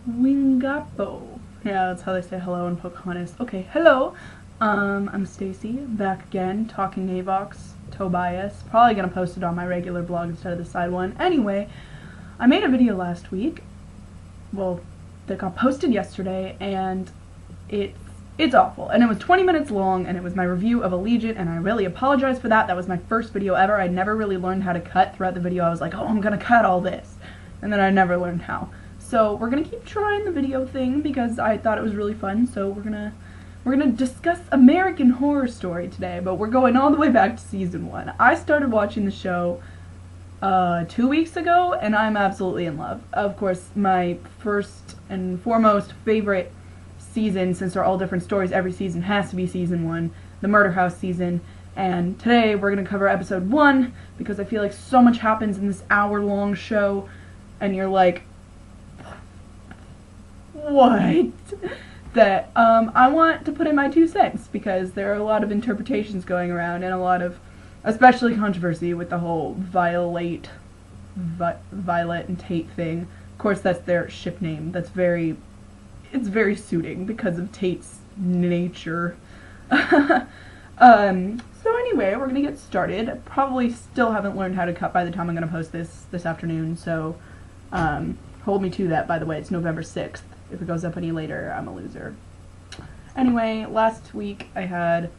Wingapo. Yeah, that's how they say hello in Pocahontas. Okay, hello. I'm Stacy, back again, talking Avox, Tobias. Probably gonna post it on my regular blog instead of the side one. Anyway, I made a video last week. Well, that got posted yesterday, and it's awful. And it was 20 minutes long, and it was my review of Allegiant, and I really apologize for that. That was my first video ever. I never really learned how to cut throughout the video. I was like, oh, I'm gonna cut all this. And then I never learned how. So we're gonna keep trying the video thing because I thought it was really fun. So we're gonna discuss American Horror Story today, but we're going all the way back to season 1. I started watching the show 2 weeks ago, and I'm absolutely in love. Of course, my first and foremost favorite season, since they're all different stories, every season has to be season 1, the Murder House season. And today we're gonna cover episode 1 because I feel like so much happens in this hour-long show, and you're like, what? That I want to put in my 2 cents because there are a lot of interpretations going around and a lot of, especially controversy with the whole Violet and Tate thing. Of course, that's their ship name. It's very suiting because of Tate's nature. So anyway, we're gonna get started. I probably still haven't learned how to cut by the time I'm gonna post this afternoon. So hold me to that. By the way, it's November 6th. If it goes up any later, I'm a loser. Anyway, last week I had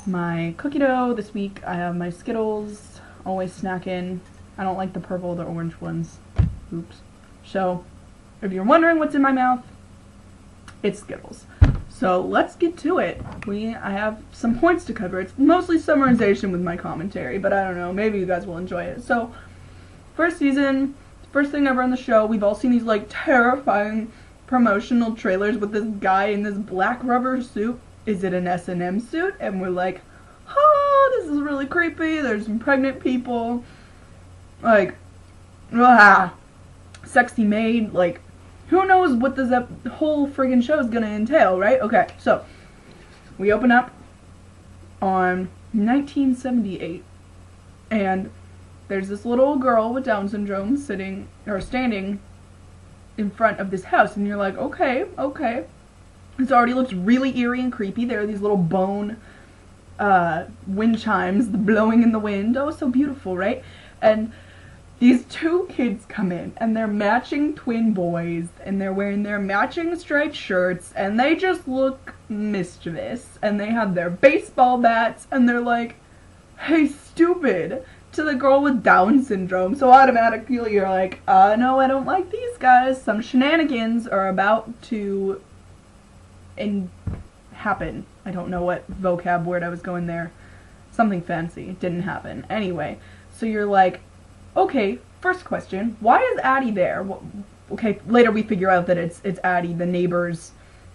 my cookie dough. This week I have my Skittles. Always snacking. I don't like the purple or the orange ones. Oops. So, if you're wondering what's in my mouth, it's Skittles. So let's get to it. I have some points to cover. It's mostly summarization with my commentary, but I don't know, maybe you guys will enjoy it. So, first season, first thing ever on the show, we've all seen these like terrifying promotional trailers with this guy in this black rubber suit. Is it an S&M suit? And we're like, oh, this is really creepy. There's some pregnant people. Like, sexy maid. Like, who knows what this whole friggin' show is gonna entail, right? Okay, so we open up on 1978, and there's this little girl with Down syndrome standing in front of this house, and you're like, okay. This already looks really eerie and creepy. There are these little bone wind chimes blowing in the wind. Oh, so beautiful, right? And these 2 kids come in, and they're matching twin boys, and they're wearing their matching striped shirts, and they just look mischievous, and they have their baseball bats, and they're like, hey, stupid, to the girl with Down syndrome. So automatically you're like, no, I don't like these guys. Some shenanigans are about to happen. I don't know what vocab word I was going there. Something fancy. Didn't happen. Anyway, so you're like, okay, first question, why is Addie there? Okay, later we figure out that it's Addie, the neighbor's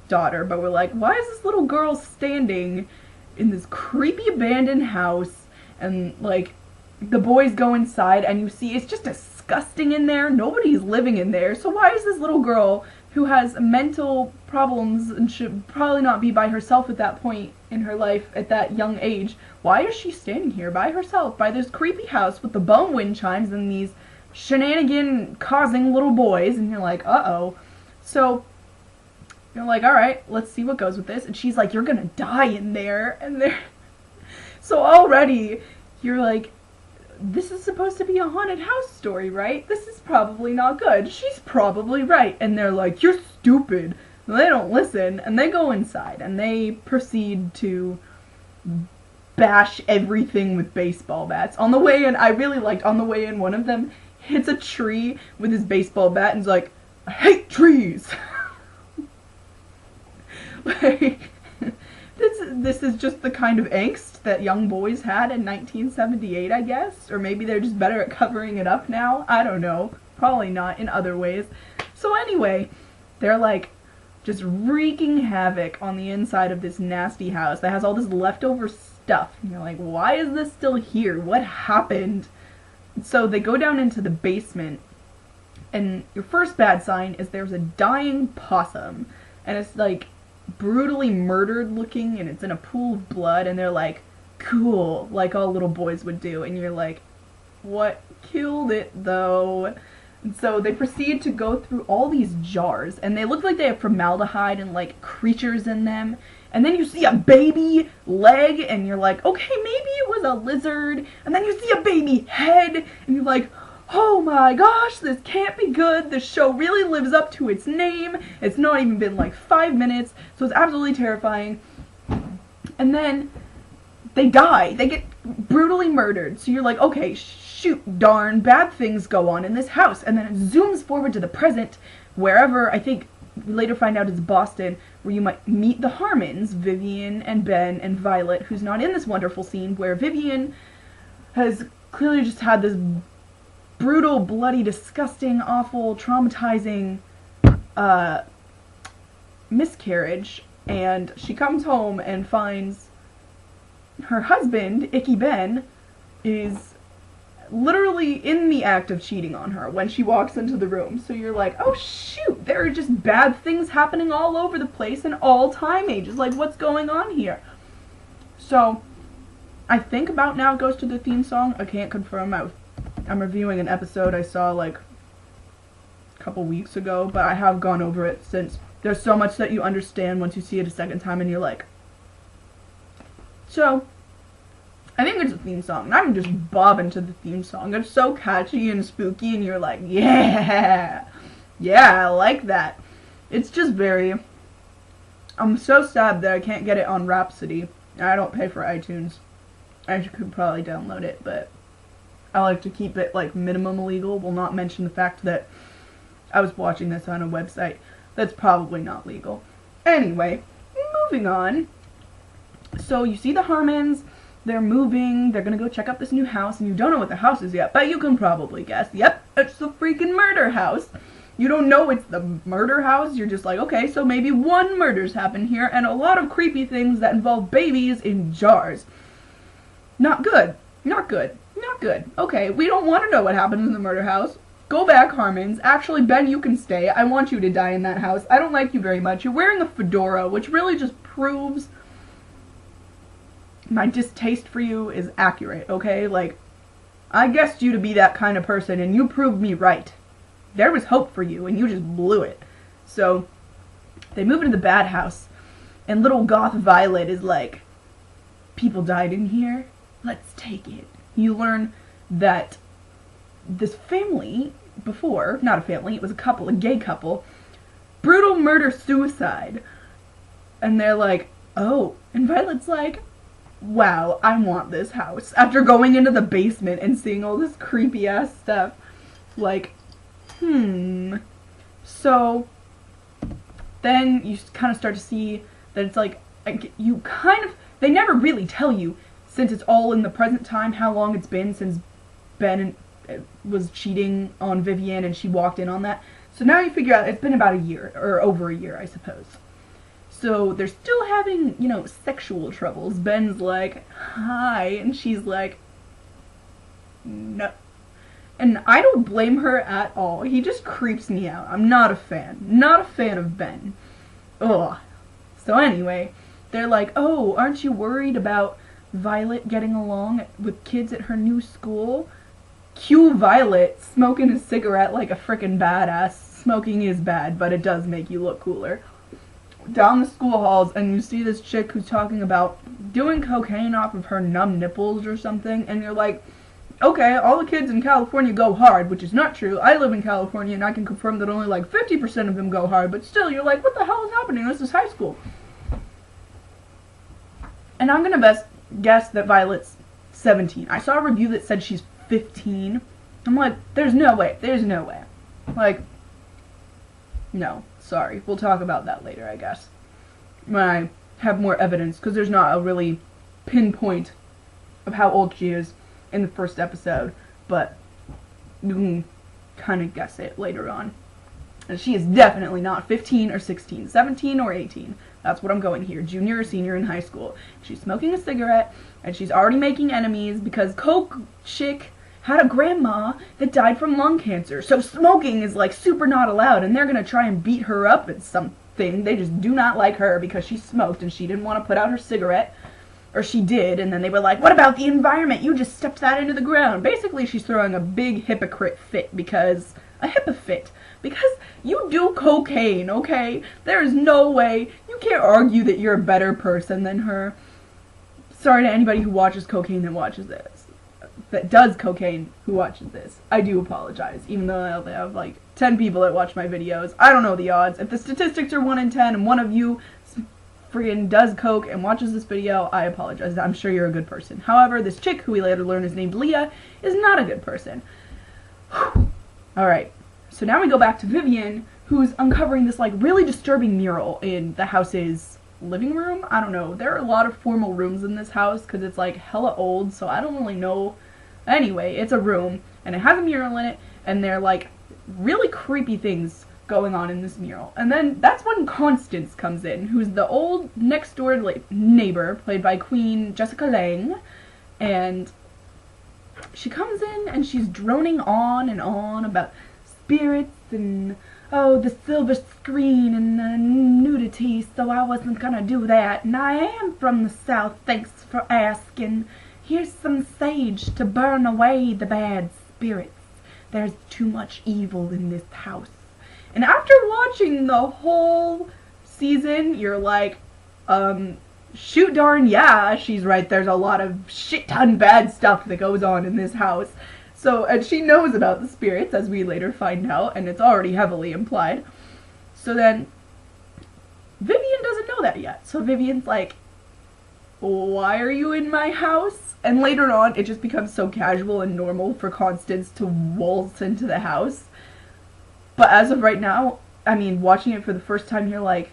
daughter, but we're like, why is this little girl standing in this creepy abandoned house? And like, the boys go inside and you see it's just disgusting in there. Nobody's living in there. So why is this little girl who has mental problems and should probably not be by herself at that point in her life at that young age, why is she standing here by herself by this creepy house with the bone wind chimes and these shenanigan causing little boys? And you're like, uh-oh. So you're like, alright, let's see what goes with this. And she's like, you're gonna die in there. And they're so already you're like, this is supposed to be a haunted house story, right? This is probably not good. She's probably right. And they're like, you're stupid. And they don't listen, and they go inside, and they proceed to bash everything with baseball bats. On the way in, I really liked, on the way in, one of them hits a tree with his baseball bat and is like, I hate trees! Like, this is just the kind of angst that young boys had in 1978, I guess. Or maybe they're just better at covering it up now. I don't know. Probably not in other ways. So anyway, they're like just wreaking havoc on the inside of this nasty house that has all this leftover stuff. And you're like, why is this still here? What happened? So they go down into the basement, and your first bad sign is there's a dying possum. And it's like brutally murdered looking, and it's in a pool of blood, and they're like, cool, like all little boys would do. And you're like, what killed it though? And so they proceed to go through all these jars, and they look like they have formaldehyde and like creatures in them. And then you see a baby leg, and you're like, okay, maybe it was a lizard. And then you see a baby head, and you're like, oh my gosh, this can't be good. This show really lives up to its name. It's not even been like 5 minutes, so it's absolutely terrifying. And then they die. They get brutally murdered. So you're like, okay, shoot, darn, bad things go on in this house. And then it zooms forward to the present, wherever, I think we later find out it's Boston, where you might meet the Harmons, Vivian and Ben and Violet, who's not in this wonderful scene, where Vivian has clearly just had this brutal, bloody, disgusting, awful, traumatizing miscarriage, and she comes home and finds her husband, Icky Ben, is literally in the act of cheating on her when she walks into the room. So you're like, oh shoot, there are just bad things happening all over the place in all time ages. Like, what's going on here? So I think about now goes to the theme song. I can't confirm. I'm reviewing an episode I saw like a couple weeks ago, but I have gone over it since. There's so much that you understand once you see it a second time, and you're like, so I think it's a theme song, and I'm just bobbing to the theme song. It's so catchy and spooky, and you're like, yeah, I like that. It's just very, I'm so sad that I can't get it on Rhapsody. I don't pay for iTunes. I could probably download it, but I like to keep it, like, minimum legal. Will not mention the fact that I was watching this on a website that's probably not legal. Anyway, moving on. So you see the Harmons. They're moving, they're gonna go check out this new house, and you don't know what the house is yet, but you can probably guess. Yep, it's the freaking murder house. You don't know it's the murder house, you're just like, okay, so maybe one murder's happened here, and a lot of creepy things that involve babies in jars. Not good. Not good. Not good. Okay, we don't want to know what happened in the murder house. Go back, Harmons. Actually, Ben, you can stay. I want you to die in that house. I don't like you very much. You're wearing a fedora, which really just proves my distaste for you is accurate, okay? Like, I guessed you to be that kind of person, and you proved me right. There was hope for you, and you just blew it. So, they move into the bad house, and little goth Violet is like, people died in here, let's take it. You learn that this family before, not a family, it was a couple, a gay couple, brutal murder-suicide. And they're like, oh, and Violet's like, wow, I want this house. After going into the basement and seeing all this creepy ass stuff. Like, So, then you kind of start to see that it's like, you kind of, they never really tell you, since it's all in the present time, how long it's been since Ben was cheating on Vivian and she walked in on that. So now you figure out it's been about a year, or over a year, I suppose. So they're still having, you know, sexual troubles. Ben's like, hi, and she's like, no. And I don't blame her at all. He just creeps me out. I'm not a fan. Not a fan of Ben. Ugh. So anyway, they're like, oh, aren't you worried about Violet getting along with kids at her new school? Cue Violet smoking a cigarette like a frickin' badass. Smoking is bad, but it does make you look cooler. Down the school halls, and you see this chick who's talking about doing cocaine off of her numb nipples or something, and you're like, okay, all the kids in California go hard, which is not true. I live in California, and I can confirm that only like 50% of them go hard, but still, you're like, what the hell is happening? This is high school. And I'm gonna guess that Violet's 17. I saw a review that said she's 15. I'm like, there's no way. There's no way. Like, no. Sorry. We'll talk about that later, I guess, when I have more evidence, because there's not a really pinpoint of how old she is in the first episode, but you can kind of guess it later on. And she is definitely not 15 or 16, 17 or 18. That's what I'm going here, junior or senior in high school. She's smoking a cigarette, and she's already making enemies because Coke Chick had a grandma that died from lung cancer. So smoking is like super not allowed, and they're gonna try and beat her up at something. They just do not like her because she smoked and she didn't want to put out her cigarette. Or she did, and then they were like, what about the environment? You just stepped that into the ground. Basically, she's throwing a big hypocrite fit because a hypocrite, because you do cocaine, okay? There's no way, you can't argue that you're a better person than her. Sorry to anybody who watches cocaine that does cocaine who watches this. I do apologize, even though I only have like 10 people that watch my videos. I don't know the odds. If the statistics are 1 in 10 and one of you friggin' does coke and watches this video, I apologize. I'm sure you're a good person. However, this chick, who we later learn is named Leah, is not a good person. Alright, so now we go back to Vivian, who's uncovering this like really disturbing mural in the house's living room. I don't know. There are a lot of formal rooms in this house because it's like hella old, so I don't really know. Anyway, it's a room and it has a mural in it, and they're like really creepy things going on in this mural. And then that's when Constance comes in, who's the old next door neighbor, played by Queen Jessica Lange, and she comes in and she's droning on and on about spirits and, oh, the silver screen and nudity, so I wasn't gonna do that, and I am from the South, thanks for asking. Here's some sage to burn away the bad spirits. There's too much evil in this house. And after watching the whole season, you're like, shoot darn yeah, she's right, there's a lot of shit ton bad stuff that goes on in this house. So, and she knows about the spirits, as we later find out, and it's already heavily implied. So then, Vivian doesn't know that yet. So Vivian's like, why are you in my house? And later on, it just becomes so casual and normal for Constance to waltz into the house. But as of right now, I mean, watching it for the first time, you're like,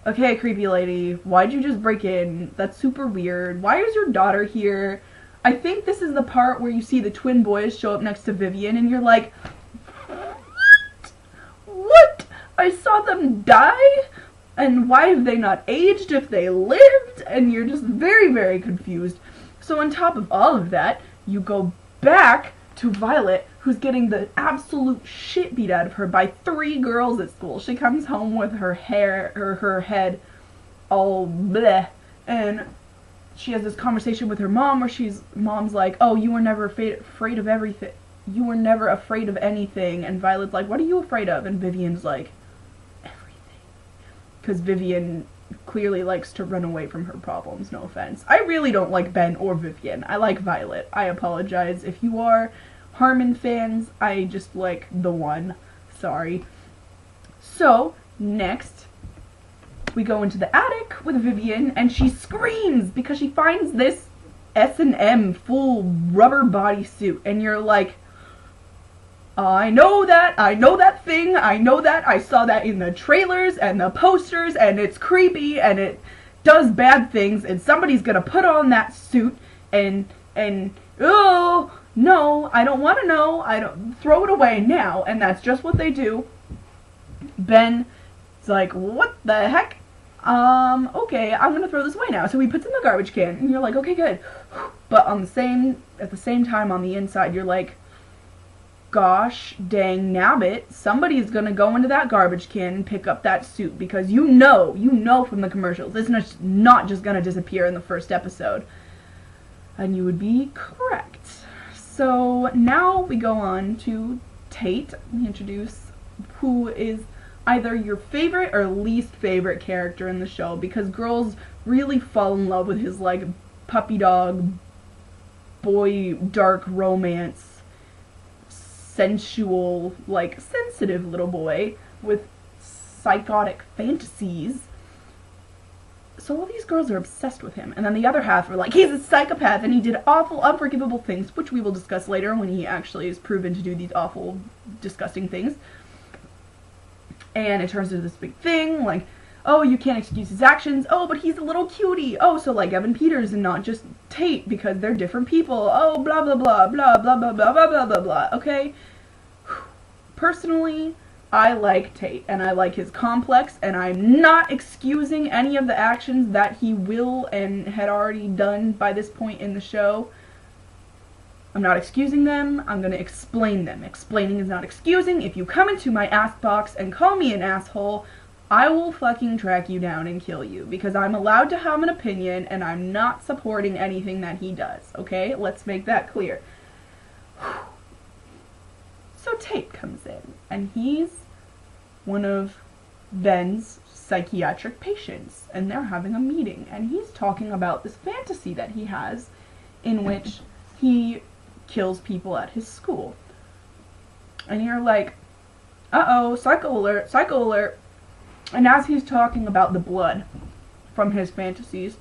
okay, creepy lady, why'd you just break in? That's super weird. Why is your daughter here? I think this is the part where you see the twin boys show up next to Vivian, and you're like, what? What? I saw them die? And why have they not aged if they lived? And you're just very, very confused. So on top of all of that, you go back to Violet, who's getting the absolute shit beat out of her by 3 girls at school. She comes home with her hair, or her head all bleh, and she has this conversation with her mom where mom's like, oh, you were never afraid of everything. You were never afraid of anything. And Violet's like, what are you afraid of? And Vivian's like, everything. Because Vivian clearly likes to run away from her problems, no offense. I really don't like Ben or Vivian. I like Violet. I apologize if you are Harmon fans. I just like the one. Sorry. So, next, we go into the attic with Vivian, and she screams because she finds this S&M full rubber bodysuit, and you're like, I know that thing, I saw that in the trailers and the posters, and it's creepy, and it does bad things, and somebody's gonna put on that suit, and, oh, no, I don't want to know, throw it away now, and that's just what they do. Ben is like, what the heck? Okay, I'm gonna throw this away now. So he puts it in the garbage can, and you're like, okay, good. But at the same time, on the inside, you're like, gosh dang nabbit, somebody's gonna go into that garbage can and pick up that suit, because you know from the commercials, it's not just gonna disappear in the first episode. And you would be correct. So now we go on to Tate. We introduce who is either your favorite or least favorite character in the show, because girls really fall in love with his like puppy dog, boy, dark romance, sensual, like sensitive little boy with psychotic fantasies. So all these girls are obsessed with him, and then the other half are like, he's a psychopath and he did awful, unforgivable things, which we will discuss later when he actually is proven to do these awful, disgusting things. And it turns into this big thing, like, oh, you can't excuse his actions, oh, but he's a little cutie, oh, so like Evan Peters and not just Tate, because they're different people, oh, blah, blah, blah, blah, blah, blah, blah, blah, blah, blah, blah, okay? Personally, I like Tate, and I like his complex, and I'm not excusing any of the actions that he will and had already done by this point in the show. I'm not excusing them, I'm gonna explain them. Explaining is not excusing. If you come into my ass box and call me an asshole, I will fucking track you down and kill you, because I'm allowed to have an opinion, and I'm not supporting anything that he does, okay? Let's make that clear. So Tate comes in, and he's one of Ben's psychiatric patients, and they're having a meeting, and he's talking about this fantasy that he has in which he kills people at his school. And you're like, uh-oh, psycho alert, psycho alert. And as he's talking about the blood from his fantasies,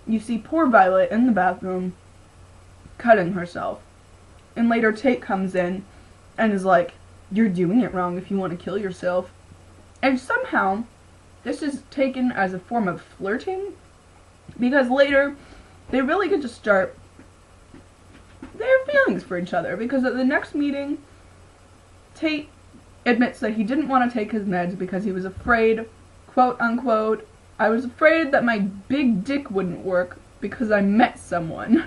you see poor Violet in the bathroom cutting herself. And later Tate comes in and is like, you're doing it wrong if you want to kill yourself. And somehow this is taken as a form of flirting, because later they really get to start their feelings for each other, because at the next meeting Tate admits that he didn't want to take his meds because he was afraid, quote unquote, I was afraid that my big dick wouldn't work because I met someone.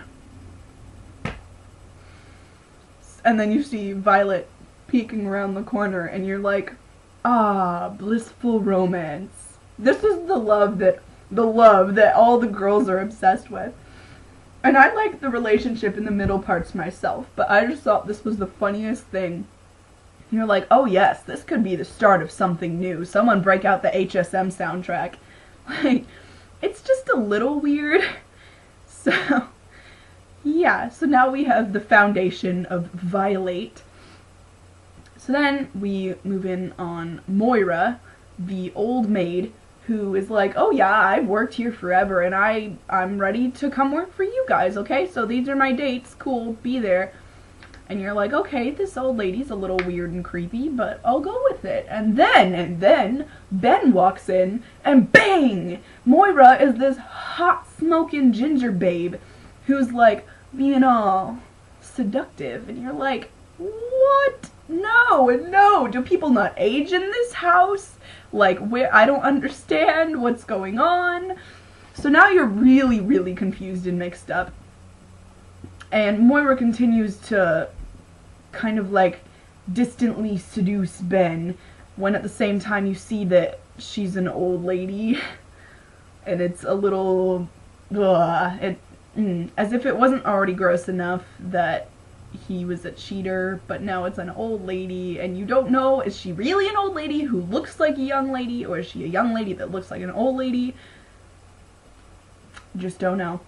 And then you see Violet peeking around the corner and you're like, ah, blissful romance. This is the love that all the girls are obsessed with. And I like the relationship in the middle parts myself, but I just thought this was the funniest thing. You're like, oh yes, this could be the start of something new. Someone break out the HSM soundtrack. Like, it's just a little weird. So, yeah, so now we have the foundation of Violate. So then we move in on Moira, the old maid, who is like, oh yeah, I've worked here forever and I'm ready to come work for you guys, okay? So these are my dates, cool, be there. And you're like, okay, this old lady's a little weird and creepy, but I'll go with it. And then, Ben walks in, and bang! Moira is this hot, smoking ginger babe who's like, being all seductive. And you're like, what? No, do people not age in this house? Like, where, I don't understand what's going on. So now you're really, really confused and mixed up. And Moira continues to kind of like distantly seduce Ben, when at the same time you see that she's an old lady, and it's a little, as if it wasn't already gross enough that he was a cheater, but now it's an old lady, and you don't know, is she really an old lady who looks like a young lady, or is she a young lady that looks like an old lady? Just don't know.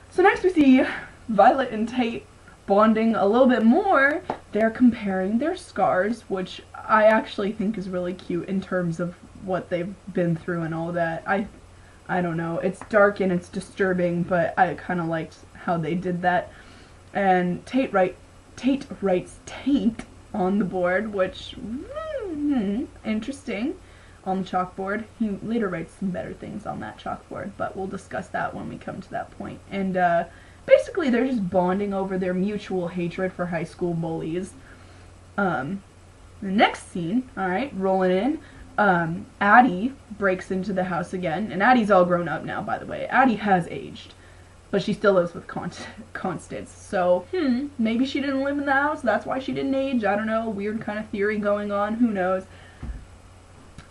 So next we see Violet and Tate bonding a little bit more. They're comparing their scars, which I actually think is really cute in terms of what they've been through and all that. I don't know, it's dark and it's disturbing, but I kind of liked how they did that. And Tate writes Tate on the board, which, interesting, on the chalkboard. He later writes some better things on that chalkboard, but we'll discuss that when we come to that point. And basically they're just bonding over their mutual hatred for high school bullies. The next scene, alright, rolling in, Addie breaks into the house again, and Addie's all grown up now, by the way. Addie has aged, but she still lives with Constance, so, maybe she didn't live in the house, that's why she didn't age, I don't know, weird kind of theory going on, who knows.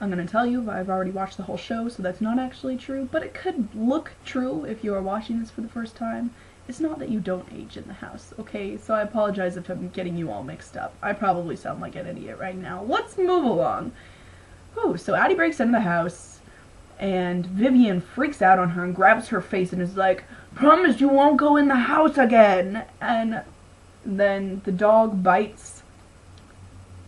I'm gonna tell you, I've already watched the whole show, so that's not actually true, but it could look true if you are watching this for the first time. It's not that you don't age in the house, okay? So I apologize if I'm getting you all mixed up. I probably sound like an idiot right now. Let's move along. Whew, so Addie breaks into the house, and Vivian freaks out on her and grabs her face and is like, promise you won't go in the house again! And then the dog bites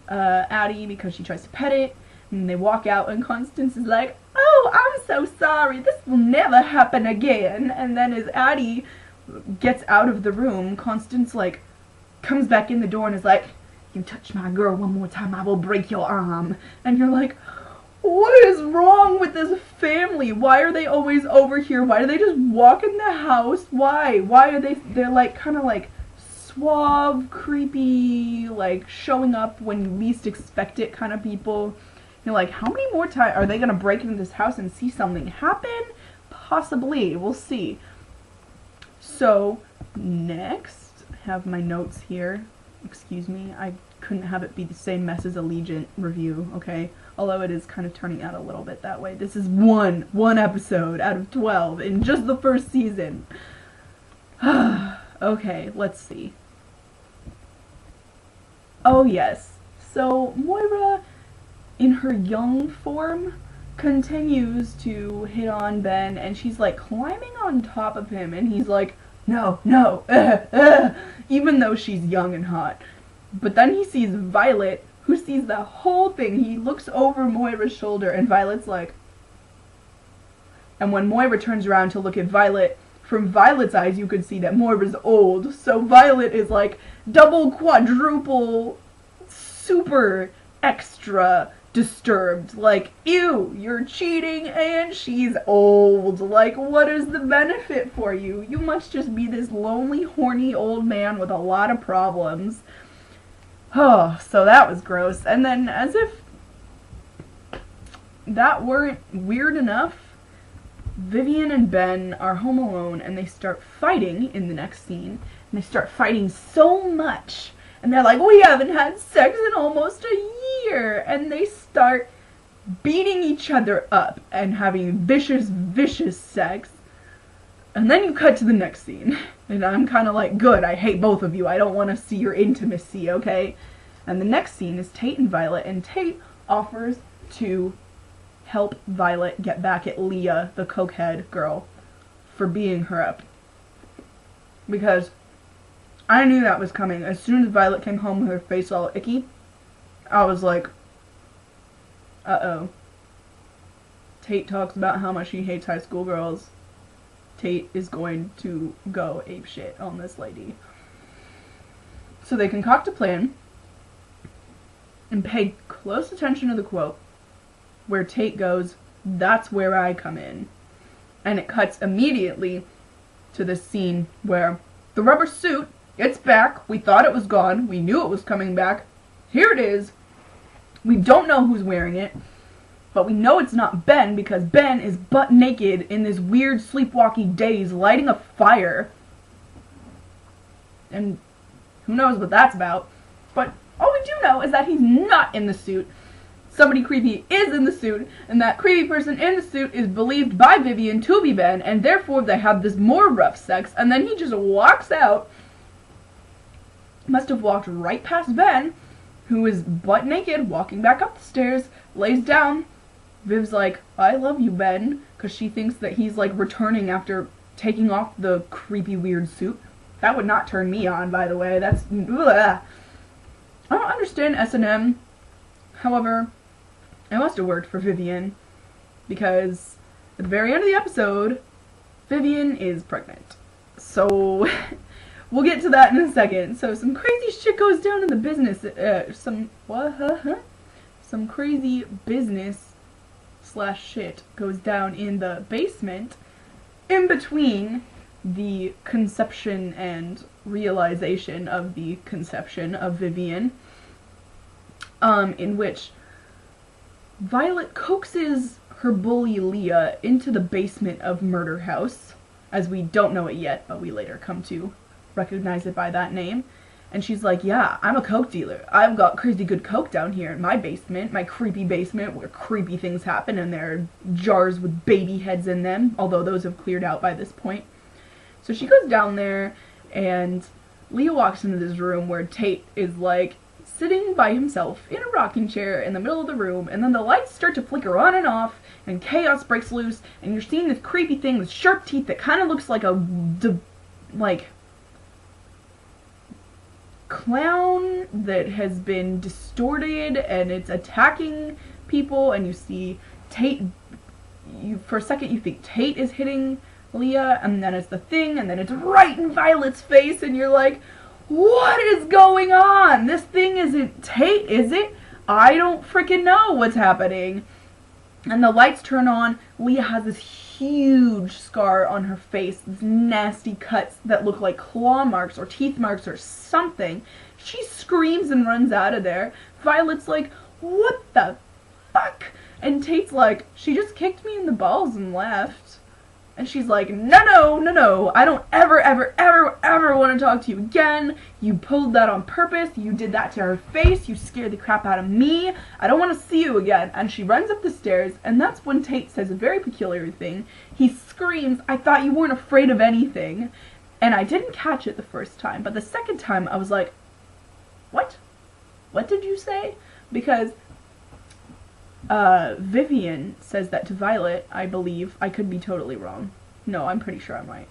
Addie because she tries to pet it, and they walk out and Constance is like, oh, I'm so sorry, this will never happen again. And then as Addie gets out of the room, Constance like comes back in the door and is like, you touch my girl one more time, I will break your arm. And you're like, what is wrong with this family? Why are they always over here? Why do they just walk in the house? Why are they're like kind of like suave, creepy, like showing up when you least expect it kind of people. You're like, how many more times are they gonna break into this house and see something happen? Possibly, we'll see. So, next, I have my notes here. Excuse me, I couldn't have it be the same mess as Allegiant review, okay? Although it is kind of turning out a little bit that way. This is one episode out of 12 in just the first season. Okay, let's see. Oh yes. So Moira, in her young form, continues to hit on Ben, and she's like climbing on top of him, and he's like, no, no, even though she's young and hot. But then he sees Violet, who sees the whole thing. He looks over Moira's shoulder, and Violet's like... And when Moira turns around to look at Violet, from Violet's eyes you could see that Moira's old. So Violet is like double, quadruple, super extra disturbed. Like, ew, you're cheating and she's old. Like, what is the benefit for you? You must just be this lonely, horny old man with a lot of problems. Oh, so that was gross. And then, as if that weren't weird enough, Vivian and Ben are home alone, and they start fighting in the next scene. And they start fighting so much. And they're like, we haven't had sex in almost a year. And they start beating each other up and having vicious, vicious sex. And then you cut to the next scene. And I'm kind of like, good, I hate both of you. I don't want to see your intimacy, okay? And the next scene is Tate and Violet. And Tate offers to help Violet get back at Leah, the cokehead girl, for beating her up. Because I knew that was coming. As soon as Violet came home with her face all icky, I was like, uh-oh. Tate talks about how much he hates high school girls. Tate is going to go apeshit on this lady. So they concoct a plan and pay close attention to the quote where Tate goes, that's where I come in. And it cuts immediately to this scene where the rubber suit, it's back. We thought it was gone. We knew it was coming back. Here it is. We don't know who's wearing it. But we know it's not Ben, because Ben is butt naked in this weird sleepwalking daze lighting a fire. And who knows what that's about. But all we do know is that he's not in the suit. Somebody creepy is in the suit, and that creepy person in the suit is believed by Vivian to be Ben, and therefore they have this more rough sex, and then he just walks out. Must have walked right past Ben, who is butt naked, walking back up the stairs, lays down. Viv's like, I love you, Ben, because she thinks that he's like returning after taking off the creepy weird suit. That would not turn me on, by the way. That's... Ugh. I don't understand S&M. However, it must have worked for Vivian, because at the very end of the episode, Vivian is pregnant. So, we'll get to that in a second. So, some crazy shit goes down in the business, some crazy business / shit goes down in the basement, in between the conception and realization of the conception of Vivian, in which Violet coaxes her bully Leah into the basement of Murder House, as we don't know it yet, but we later come to recognize it by that name. And she's like, yeah, I'm a coke dealer. I've got crazy good coke down here in my basement, my creepy basement where creepy things happen, and there are jars with baby heads in them, although those have cleared out by this point. So she goes down there, and Leah walks into this room where Tate is like sitting by himself in a rocking chair in the middle of the room, and then the lights start to flicker on and off, and chaos breaks loose, and you're seeing this creepy thing with sharp teeth that kind of looks like a, clown that has been distorted, and it's attacking people, and you see Tate, for a second you think Tate is hitting Leah, and then it's the thing, and then it's right in Violet's face, and you're like, what is going on? This thing isn't Tate, is it? I don't freaking know what's happening. And the lights turn on. Leah has this huge scar on her face, these nasty cuts that look like claw marks or teeth marks or something. She screams and runs out of there. Violet's like, what the fuck? And Tate's like, she just kicked me in the balls and left. And she's like, no, I don't ever want to talk to you again. You pulled that on purpose. You did that to her face. You scared the crap out of me. I don't want to see you again. And she runs up the stairs, and that's when Tate says a very peculiar thing. He screams, I thought you weren't afraid of anything. And I didn't catch it the first time, but the second time I was like, what? what did you say? Because Vivian says that to Violet, I believe. I could be totally wrong. No, I'm pretty sure I'm right.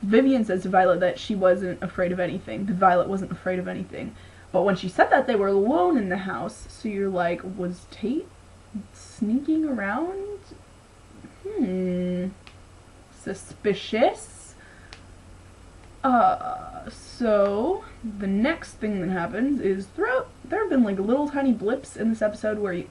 Vivian says to Violet that she wasn't afraid of anything. That Violet wasn't afraid of anything. But when she said that, they were alone in the house. So you're like, was Tate sneaking around? Suspicious. So the next thing that happens is there have been like little tiny blips in this episode where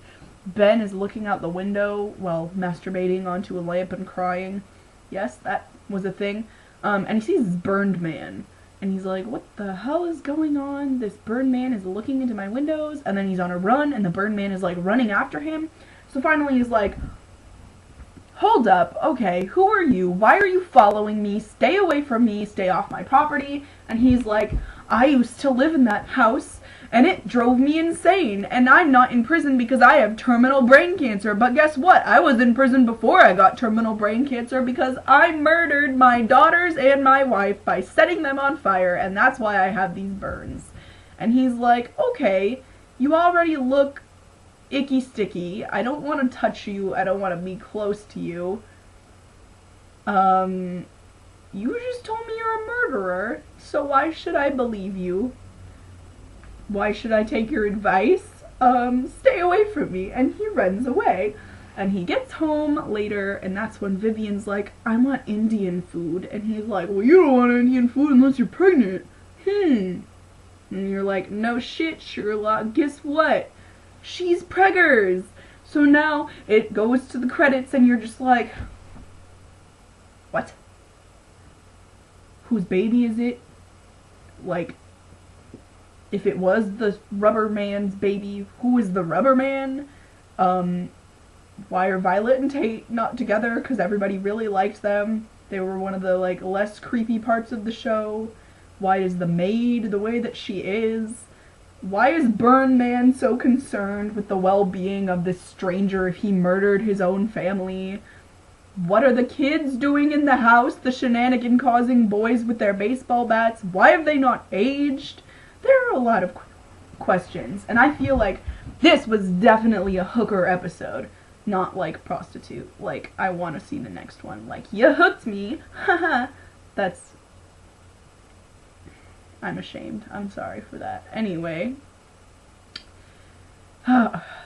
Ben is looking out the window while masturbating onto a lamp and crying. Yes, that was a thing. And he sees this burned man. And he's like, what the hell is going on? This burned man is looking into my windows. And then he's on a run, and the burned man is like running after him. So finally he's like, hold up, okay, who are you? Why are you following me? Stay away from me, stay off my property. And he's like, I used to live in that house, and it drove me insane, and I'm not in prison because I have terminal brain cancer. But guess what? I was in prison before I got terminal brain cancer because I murdered my daughters and my wife by setting them on fire, and that's why I have these burns. And he's like, okay, you already look icky sticky. I don't want to touch you. I don't want to be close to you. You just told me you're a murderer, so why should I believe you? Why should I take your advice? Stay away from me. And he runs away. And he gets home later, and that's when Vivian's like, I want Indian food. And he's like, well, you don't want Indian food unless you're pregnant. And you're like, no shit, Sherlock. Guess what? She's preggers. So now it goes to the credits, and you're just like, what? Whose baby is it? Like, if it was the rubber man's baby, who is the rubber man? Why are Violet and Tate not together? Because everybody really liked them. They were one of the, like, less creepy parts of the show. Why is the maid the way that she is? Why is Burn Man so concerned with the well-being of this stranger if he murdered his own family? What are the kids doing in the house? The shenanigan-causing boys with their baseball bats? Why have they not aged? There are a lot of questions, and I feel like this was definitely a hooker episode, not like prostitute. Like, I want to see the next one. Like, you hooked me, haha. That's... I'm ashamed. I'm sorry for that. Anyway.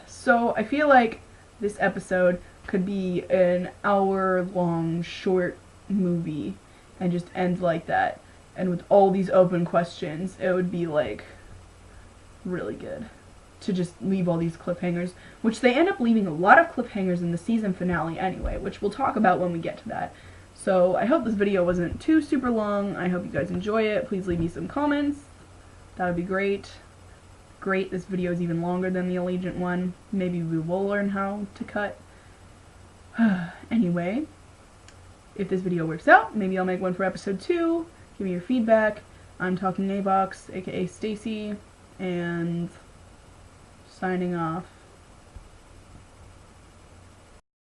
So, I feel like this episode could be an hour-long short movie and just end like that. And with all these open questions, it would be, like, really good to just leave all these cliffhangers, which they end up leaving a lot of cliffhangers in the season finale anyway, which we'll talk about when we get to that. So I hope this video wasn't too super long. I hope you guys enjoy it. Please leave me some comments. That would be great. Great, this video is even longer than the Allegiant one. Maybe we will learn how to cut. Anyway, if this video works out, maybe I'll make one for episode 2. Give me your feedback. I'm Talking Avox, aka Stacy, and signing off.